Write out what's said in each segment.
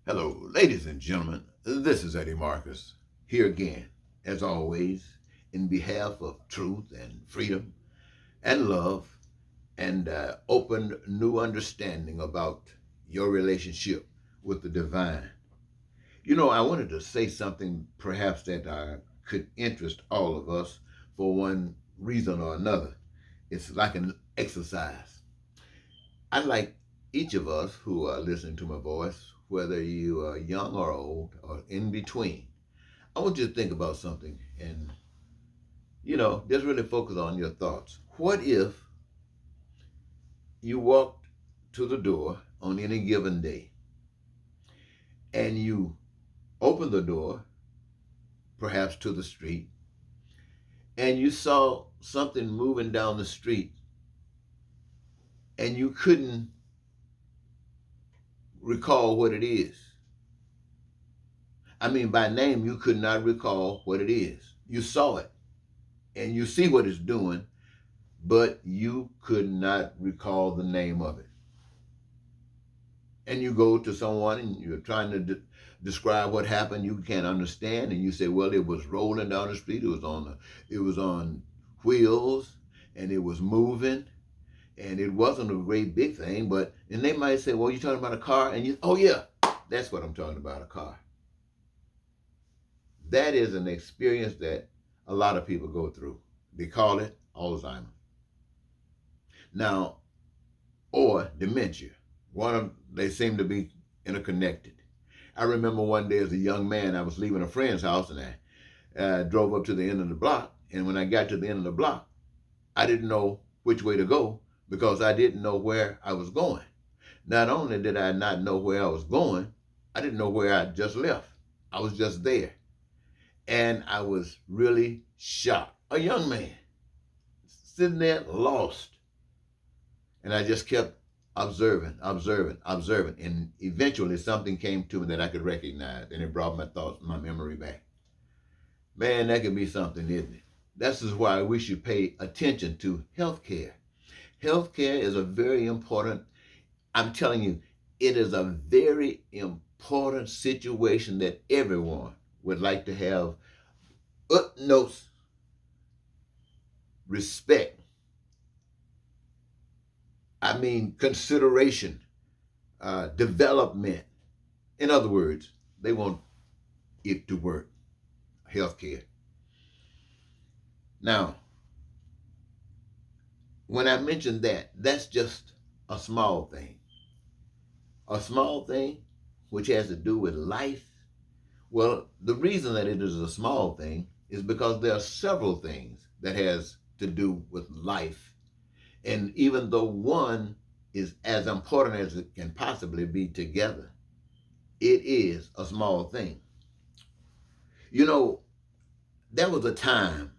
Hello, ladies and gentlemen. This is Eddie Marcus, here again, as always, in behalf of truth and freedom and love and open new understanding about your relationship with the divine. I wanted to say something perhaps that could interest all of us for one reason or another. It's like an exercise. I'd like each of us who are listening to my voice, whether you are young or old or in between, I want you to think about something and, just really focus on your thoughts. What if you walked to the door on any given day and you opened the door, perhaps to the street, and you saw something moving down the street and you couldn't recall what it is? I mean, by name, you could not recall what it is. You saw it and you see what it's doing, but you could not recall the name of it. And you go to someone and you're trying to describe what happened. You can't understand, and you say, "Well, it was rolling down the street. It was on wheels, and it was moving, and it wasn't a great big thing." But and they might say, "Well, you're talking about a car," and you, "Oh yeah, that's what I'm talking about, a car." That is an experience that a lot of people go through. They call it Alzheimer's. Now, or dementia. They seem to be interconnected. I remember one day as a young man, I was leaving a friend's house and I drove up to the end of the block. And when I got to the end of the block, I didn't know which way to go because I didn't know where I was going. Not only did I not know where I was going, I didn't know where I just left. I was just there. And I was really shocked. A young man sitting there lost. And I just kept observing. And eventually something came to me that I could recognize, and it brought my thoughts, my memory back. Man, that could be something, isn't it? This is why we should pay attention to healthcare. Healthcare is a very important, I'm telling you, it is a very important situation that everyone would like to have utmost respect. I mean, consideration, development. In other words, they want it to work. Healthcare. Now, when I mention that, that's just a small thing. A small thing which has to do with life. Well, the reason that it is a small thing is because there are several things that has to do with life. And even though one is as important as it can possibly be together, it is a small thing. You know, there was a time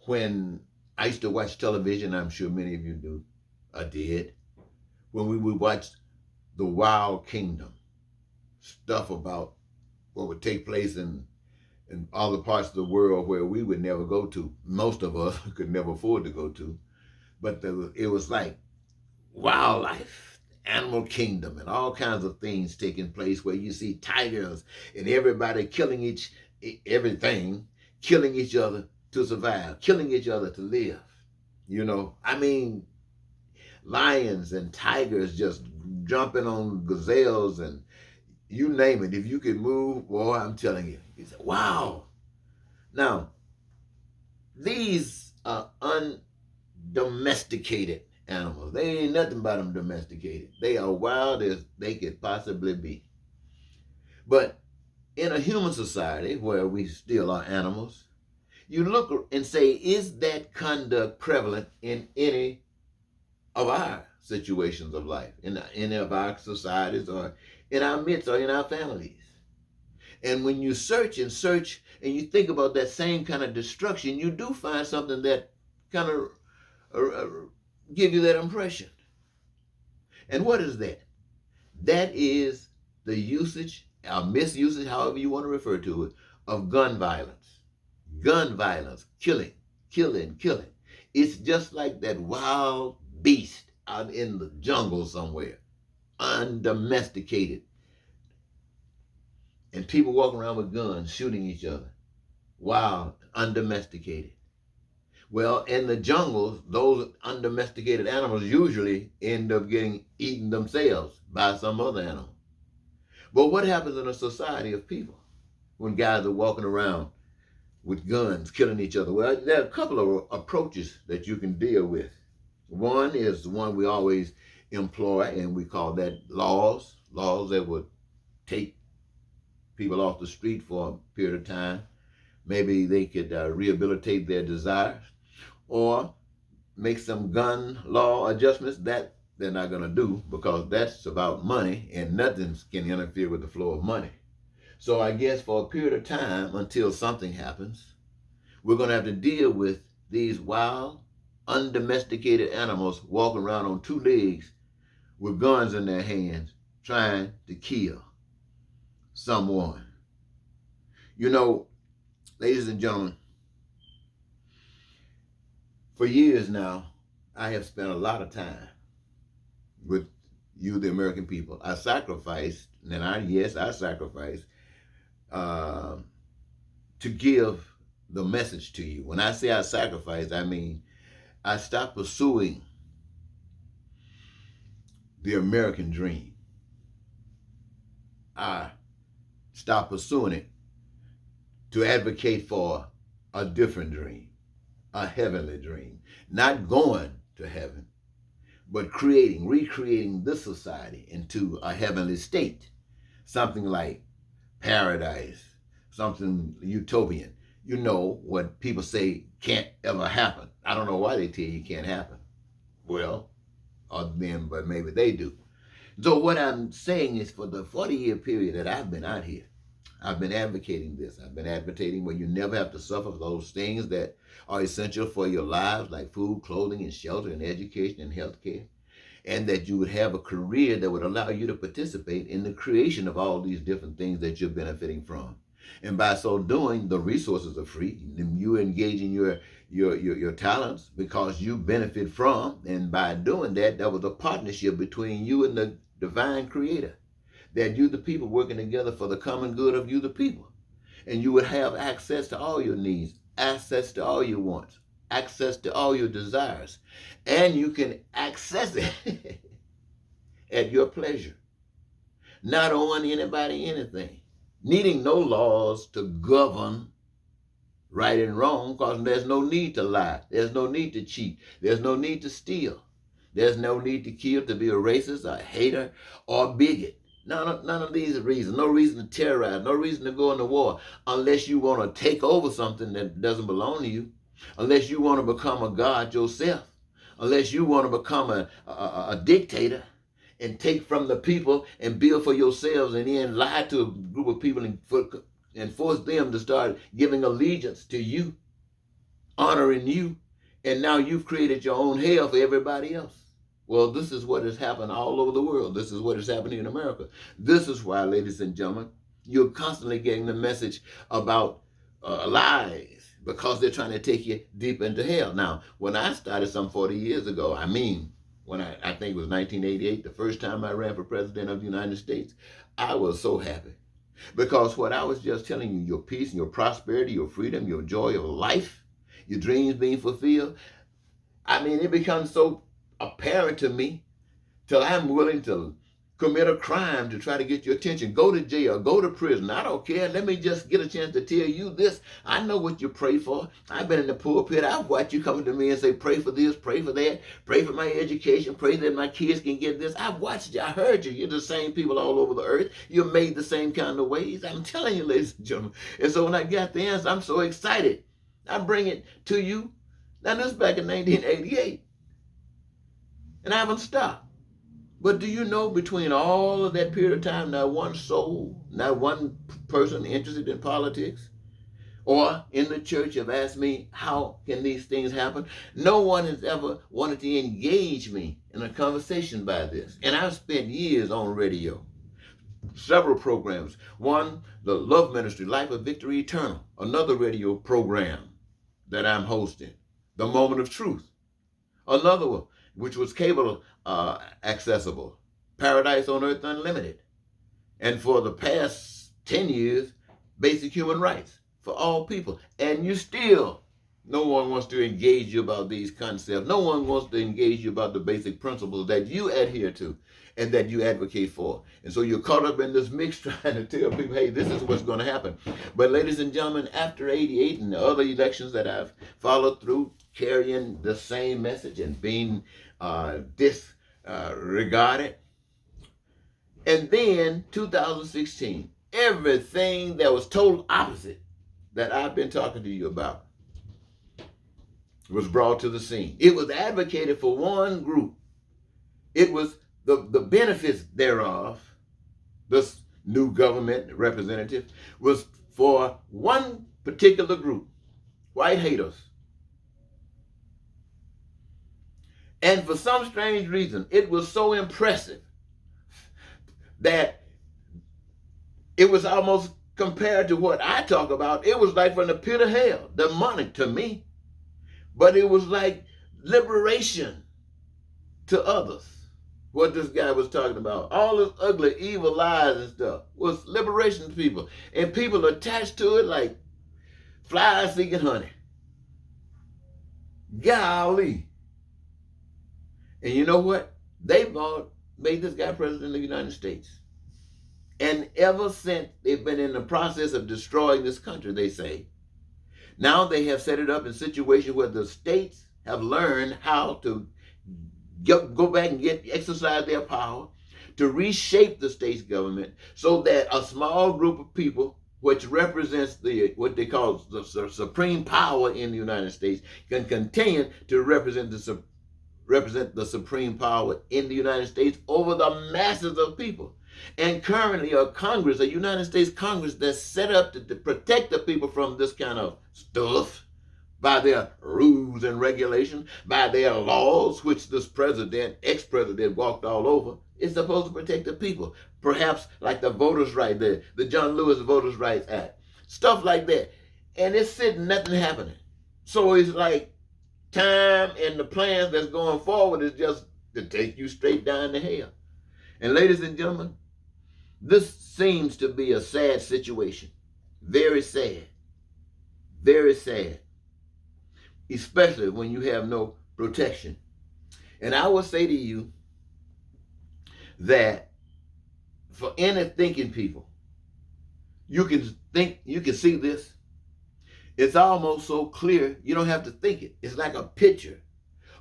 when I used to watch television. I'm sure many of you do, did, when we would watch The Wild Kingdom, stuff about what would take place in other parts of the world where we would never go to. Most of us could never afford to go to. But it was like wildlife, animal kingdom, and all kinds of things taking place where you see tigers and everybody everything, killing each other to survive, killing each other to live. I mean, lions and tigers just jumping on gazelles and you name it. If you could move, boy, I'm telling you. You say, wow. Now, these are undomesticated animals. They ain't nothing but them domesticated. They are wild as they could possibly be. But in a human society where we still are animals, you look and say, is that conduct prevalent in any of our situations of life, in any of our societies, or in our midst, or in our families? And when you search and search and you think about that same kind of destruction, you do find something that kind of give you that impression. And what is that? That is the usage, or misusage, however you want to refer to it, of gun violence. Gun violence, killing. It's just like that wild beast out in the jungle somewhere, undomesticated. and people walking around with guns shooting each other, wild, undomesticated. Well, in the jungles, those undomesticated animals usually end up getting eaten themselves by some other animal. But what happens in a society of people when guys are walking around with guns killing each other? Well, there are a couple of approaches that you can deal with. One is the one we always employ, and we call that laws that would take people off the street for a period of time. Maybe they could rehabilitate their desires, or make some gun law adjustments. That they're not going to do, because that's about money, and nothing can interfere with the flow of money. So I guess for a period of time, until something happens, we're going to have to deal with these wild, undomesticated animals walking around on two legs with guns in their hands, trying to kill someone. You know, ladies and gentlemen, for years now, I have spent a lot of time with you, the American people. I sacrificed, and I sacrificed to give the message to you. When I say I sacrificed, I mean I stopped pursuing the American dream. I stopped pursuing it to advocate for a different dream, a heavenly dream. Not going to heaven, but recreating this society into a heavenly state. Something like paradise, something utopian. You know what people say can't ever happen. I don't know why they tell you can't happen. Well, other than, but maybe they do. So what I'm saying is, for the 40-year period that I've been out here, I've been advocating this. I've been advocating where you never have to suffer for those things that are essential for your lives, like food, clothing, and shelter, and education, and health care. And that you would have a career that would allow you to participate in the creation of all these different things that you're benefiting from. And by so doing, the resources are free. You engage in your talents because you benefit from. And by doing that, that was a partnership between you and the divine creator. That you, the people, working together for the common good of you, the people. And you would have access to all your needs, access to all your wants, access to all your desires. And you can access it at your pleasure. Not owing anybody anything. Needing no laws to govern right and wrong, because there's no need to lie. There's no need to cheat. There's no need to steal. There's no need to kill, to be a racist, a hater, or a bigot. None of these reasons. No reason to terrorize. No reason to go into war unless you want to take over something that doesn't belong to you. Unless you want to become a god yourself. Unless you want to become a dictator and take from the people and build for yourselves, and then lie to a group of people and force them to start giving allegiance to you, honoring you, and now you've created your own hell for everybody else. Well, this is what has happened all over the world. This is what is happening in America. This is why, ladies and gentlemen, you're constantly getting the message about lies, because they're trying to take you deep into hell. Now, when I started some 40 years ago, when I think it was 1988, the first time I ran for president of the United States, I was so happy. Because what I was just telling you, your peace and your prosperity, your freedom, your joy of life, your dreams being fulfilled, it becomes so apparent to me till I'm willing to commit a crime to try to get your attention. Go to jail, go to prison. I don't care. Let me just get a chance to tell you this. I know what you pray for. I've been in the pulpit. I've watched you coming to me and say, pray for this, pray for that, pray for my education, pray that my kids can get this. I've watched you. I heard you. You're the same people all over the earth. You're made the same kind of ways. I'm telling you, ladies and gentlemen. And so when I got the answer, I'm so excited. I bring it to you. Now, this is back in 1988. And I haven't stopped. But do you know, between all of that period of time, not one soul, not one person interested in politics or in the church have asked me, how can these things happen? No one has ever wanted to engage me in a conversation by this. And I've spent years on radio, several programs. One, the Love Ministry, Life of Victory Eternal, another radio program that I'm hosting, The Moment of Truth, another one, which was cable accessible, Paradise on Earth Unlimited. And for the past 10 years, basic human rights for all people. And you still, no one wants to engage you about these concepts. No one wants to engage you about the basic principles that you adhere to and that you advocate for. And so you're caught up in this mix trying to tell people, hey, this is what's going to happen. But ladies and gentlemen, after 88 and the other elections that I've followed through, carrying the same message and being disregarded, and then 2016, everything that was total opposite that I've been talking to you about was brought to the scene. It was advocated for one group. It was the benefits thereof, this new government representative, was for one particular group, white haters. And for some strange reason, it was so impressive that it was almost compared to what I talk about. It was like from the pit of hell, demonic to me. But it was like liberation to others. What this guy was talking about, all this ugly, evil lies and stuff, was liberation to people. And people attached to it like flies seeking honey. Golly. And you know what? They made this guy president of the United States. And ever since, they've been in the process of destroying this country, they say. Now they have set it up in situations where the states have learned how to go back and exercise their power to reshape the state's government so that a small group of people, which represents what they call the supreme power in the United States, can continue to represent the supreme power in the United States over the masses of people. And currently a United States Congress that's set up to protect the people from this kind of stuff by their rules and regulations, by their laws, which this ex-president walked all over, is supposed to protect the people. Perhaps like the Voters' Right, the John Lewis Voters' Rights Act, stuff like that. And it's sitting, nothing happening. So it's like time and the plans that's going forward is just to take you straight down to hell. And ladies and gentlemen, this seems to be a sad situation. Very sad. Very sad. Especially when you have no protection. And I will say to you that for any thinking people, you can see this. It's almost so clear you don't have to think it. It's like a picture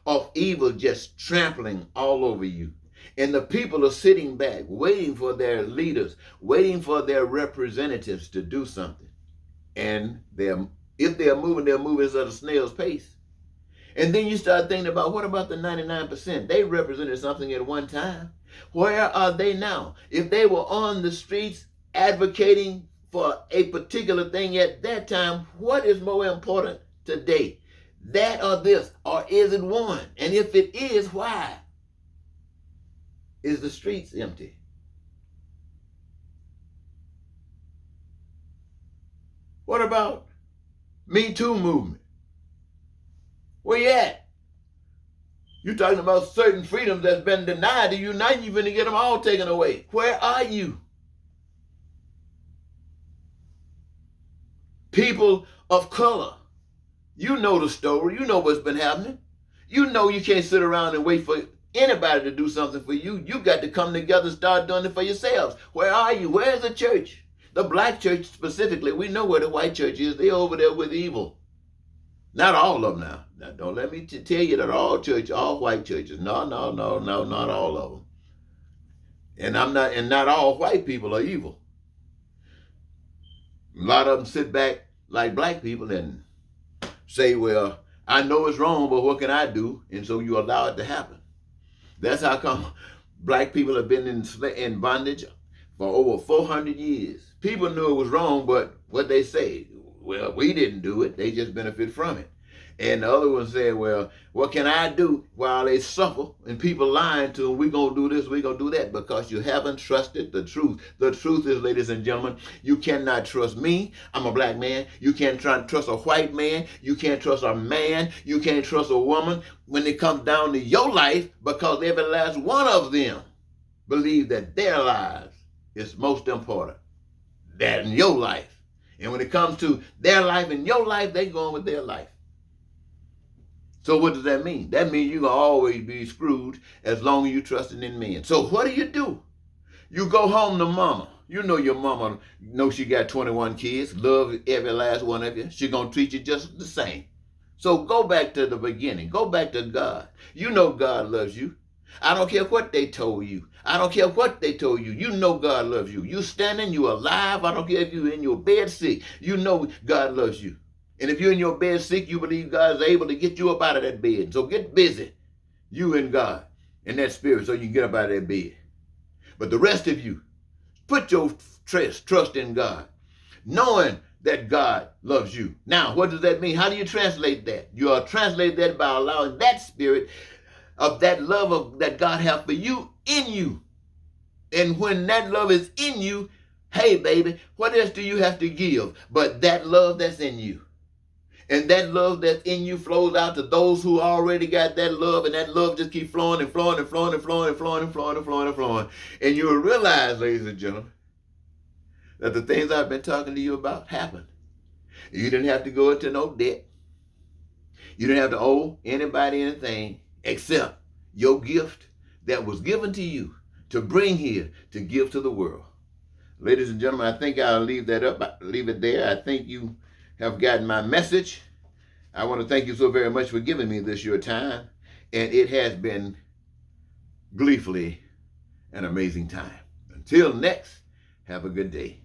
of evil just trampling all over you. And the people are sitting back, waiting for their leaders, waiting for their representatives to do something. And if they're moving at a snail's pace. And then you start thinking about, what about the 99%? They represented something at one time. Where are they now? If they were on the streets advocating for a particular thing at that time, what is more important today? That or this? Or is it one? And if it is, why? Is the streets empty? What about Me Too movement? Where you at? You're talking about certain freedoms that's been denied to you. Now you're going to get them all taken away. Where are you? People of color. You know the story. You know what's been happening. You know you can't sit around and wait for anybody to do something for you. You got to come together and start doing it for yourselves. Where are you? Where's the church? The black church specifically. We know where the white church is. They're over there with evil. Not all of them now. Now don't let me tell you that all white churches. No, not all of them. And not all white people are evil. A lot of them sit back like black people and say, well, I know it's wrong, but what can I do? And so you allow it to happen. That's how come black people have been in bondage for over 400 years. People knew it was wrong, but what they say, well, we didn't do it. They just benefit from it. And the other one said, well, what can I do while they suffer and people lying to them? We're going to do this, we're going to do that, because you haven't trusted the truth. The truth is, ladies and gentlemen, you cannot trust me. I'm a black man. You can't trust a white man. You can't trust a man. You can't trust a woman when it comes down to your life, because every last one of them believe that their lives is most important. that in your life. And when it comes to their life and your life, they going with their life. So what does that mean? That means you're going to always be screwed as long as you're trusting in men. So what do? You go home to mama. You know your mama know she got 21 kids, love every last one of you. She going to treat you just the same. So go back to the beginning. Go back to God. You know God loves you. I don't care what they told you. I don't care what they told you. You know God loves you. You standing, you alive. I don't care if you're in your bed sick. You know God loves you. And if you're in your bed sick, you believe God is able to get you up out of that bed. So get busy, you and God, and that spirit, so you can get up out of that bed. But the rest of you, put your trust in God, knowing that God loves you. Now, what does that mean? How do you translate that? You translate that by allowing that spirit of that love that God has for you in you. And when that love is in you, hey, baby, what else do you have to give but that love that's in you? And that love that's in you flows out to those who already got that love, and that love just keeps flowing and flowing and flowing and flowing and flowing and flowing and flowing and flowing. And you'll realize, ladies and gentlemen, that the things I've been talking to you about happened. You didn't have to go into no debt. You didn't have to owe anybody anything except your gift that was given to you to bring here to give to the world. Ladies and gentlemen, I think I'll leave it there. I think you have gotten my message. I want to thank you so very much for giving me this your time. And it has been gleefully an amazing time. Until next, have a good day.